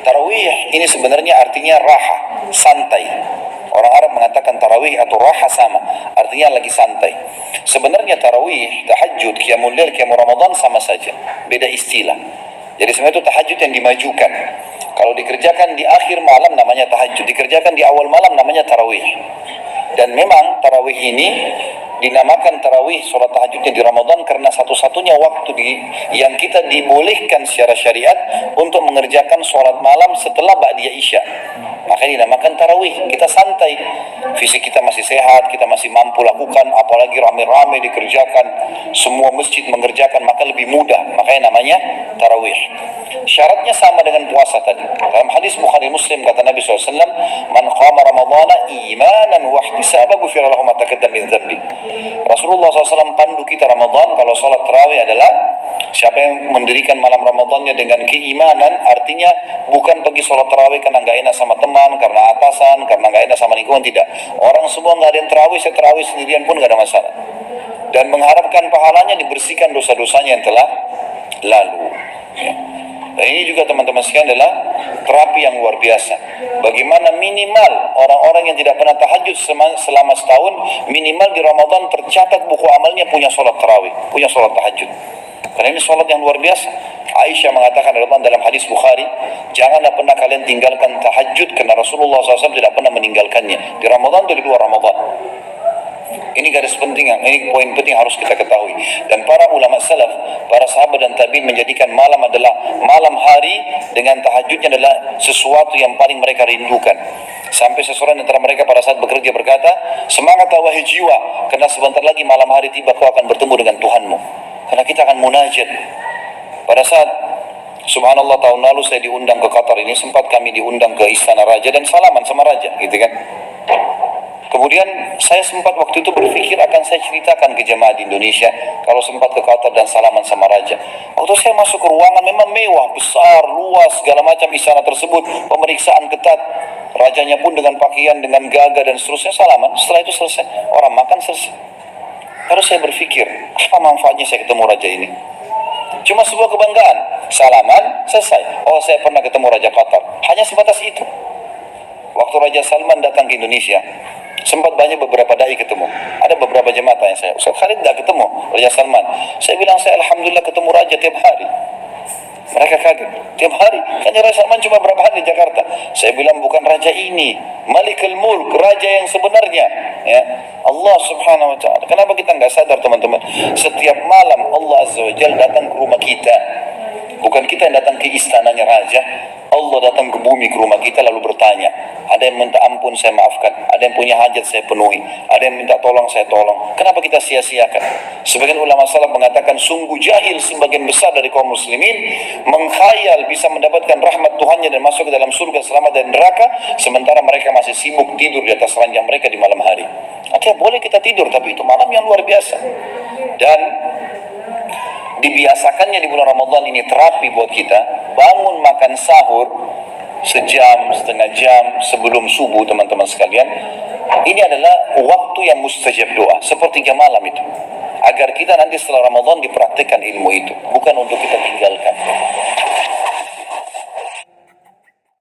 Tarawih ini sebenarnya artinya raha, santai. Orang Arab mengatakan tarawih atau raha sama, artinya lagi santai. Sebenarnya tarawih, tahajud, qiyamul lail, qiyamul Ramadan sama saja, beda istilah. Jadi sebenarnya itu tahajud yang dimajukan. Kalau dikerjakan di akhir malam namanya tahajud, dikerjakan di awal malam namanya tarawih. Dan memang tarawih ini dinamakan tarawih, sholat tahajudnya di Ramadan, karena satu-satunya waktu yang kita dibolehkan secara syariat untuk mengerjakan sholat malam setelah ba'diyah isya. Makanya dinamakan tarawih. Kita santai, fisik kita masih sehat, kita masih mampu lakukan, apalagi rame-rame dikerjakan, semua masjid mengerjakan, maka lebih mudah. Makanya namanya tarawih. Syaratnya sama dengan puasa tadi. Dalam hadis Bukhari Muslim kata Nabi SAW, "Man qama Ramadhana imanan wa ihtisaban ghufira lahu ma taqaddama min dhanbi." Rasulullah SAW pandu kita Ramadan, kalau sholat tarawih adalah siapa yang mendirikan malam Ramadannya dengan keimanan, artinya bukan pergi sholat tarawih karena nggak enak sama teman, karena atasan, karena nggak enak sama lingkungan, tidak. Orang semua nggak ada yang tarawih, saya tarawih sendirian pun nggak ada masalah. Dan mengharapkan pahalanya dibersihkan dosa-dosanya yang telah lalu. Ya. Dan ini juga teman-teman sekalian adalah terapi yang luar biasa. Bagaimana minimal orang-orang yang tidak pernah tahajud selama setahun, minimal di Ramadan tercatat buku amalnya punya sholat tarawih, punya sholat tahajud. Karena ini sholat yang luar biasa. Aisyah mengatakan dalam hadis Bukhari, janganlah pernah kalian tinggalkan tahajud, karena Rasulullah SAW tidak pernah meninggalkannya di Ramadan atau di luar Ramadan. Ini garis penting, ini poin penting harus kita ketahui. Dan para ulama salaf, para sahabat dan tabi'in menjadikan malam adalah malam hari dengan tahajudnya adalah sesuatu yang paling mereka rindukan. Sampai seseorang antara mereka pada saat bekerja berkata, "Semangat wahai jiwa, karena sebentar lagi malam hari tiba, kau akan bertemu dengan Tuhanmu." Karena kita akan munajat. Pada saat subhanallah tahun lalu saya diundang ke Qatar ini, sempat kami diundang ke Istana Raja dan salaman sama Raja, gitu kan. Kemudian saya sempat waktu itu berpikir akan saya ceritakan ke jemaah di Indonesia kalau sempat ke Qatar dan salaman sama Raja. Waktu saya masuk ke ruangan memang mewah, besar, luas, segala macam istana tersebut, pemeriksaan ketat. Rajanya pun dengan pakaian, dengan gagah dan seterusnya, salaman. Setelah itu selesai, orang makan selesai. Lalu saya berpikir, apa manfaatnya saya ketemu Raja ini? Cuma sebuah kebanggaan, salaman, selesai. Oh, saya pernah ketemu Raja Qatar. Hanya sebatas itu. Waktu Raja Salman datang ke Indonesia, sempat banyak beberapa dai ketemu. Ada beberapa jemaah yang saya, Ustaz Khalid tidak ketemu Raja Salman. Saya bilang, saya alhamdulillah ketemu Raja tiap hari. Mereka kaget, tiap hari. Kan Raja Salman cuma berapa hari di Jakarta. Saya bilang, bukan Raja ini, Malikul Mulk, Raja yang sebenarnya, ya, Allah Subhanahu Wa Taala. Kenapa kita nggak sadar, teman-teman? Setiap malam Allah Azza wa Jalla datang ke rumah kita. Bukan kita yang datang ke istananya Raja, Allah datang ke bumi, ke rumah kita, lalu bertanya. Ada yang minta ampun, saya maafkan. Ada yang punya hajat, saya penuhi. Ada yang minta tolong, saya tolong. Kenapa kita sia-siakan? Sebagian ulama salaf mengatakan, sungguh jahil sebagian besar dari kaum muslimin mengkhayal bisa mendapatkan rahmat Tuhannya dan masuk ke dalam surga selamat dari neraka, sementara mereka masih sibuk tidur di atas ranjang mereka di malam hari. Artinya boleh kita tidur, tapi itu malam yang luar biasa. Dan dibiasakannya di bulan Ramadan ini terapi buat kita, bangun makan sahur sejam, setengah jam sebelum subuh, teman-teman sekalian. Ini adalah waktu yang mustajab doa, sepertiga malam itu, agar kita nanti setelah Ramadan dipraktikkan ilmu itu, bukan untuk kita tinggalkan.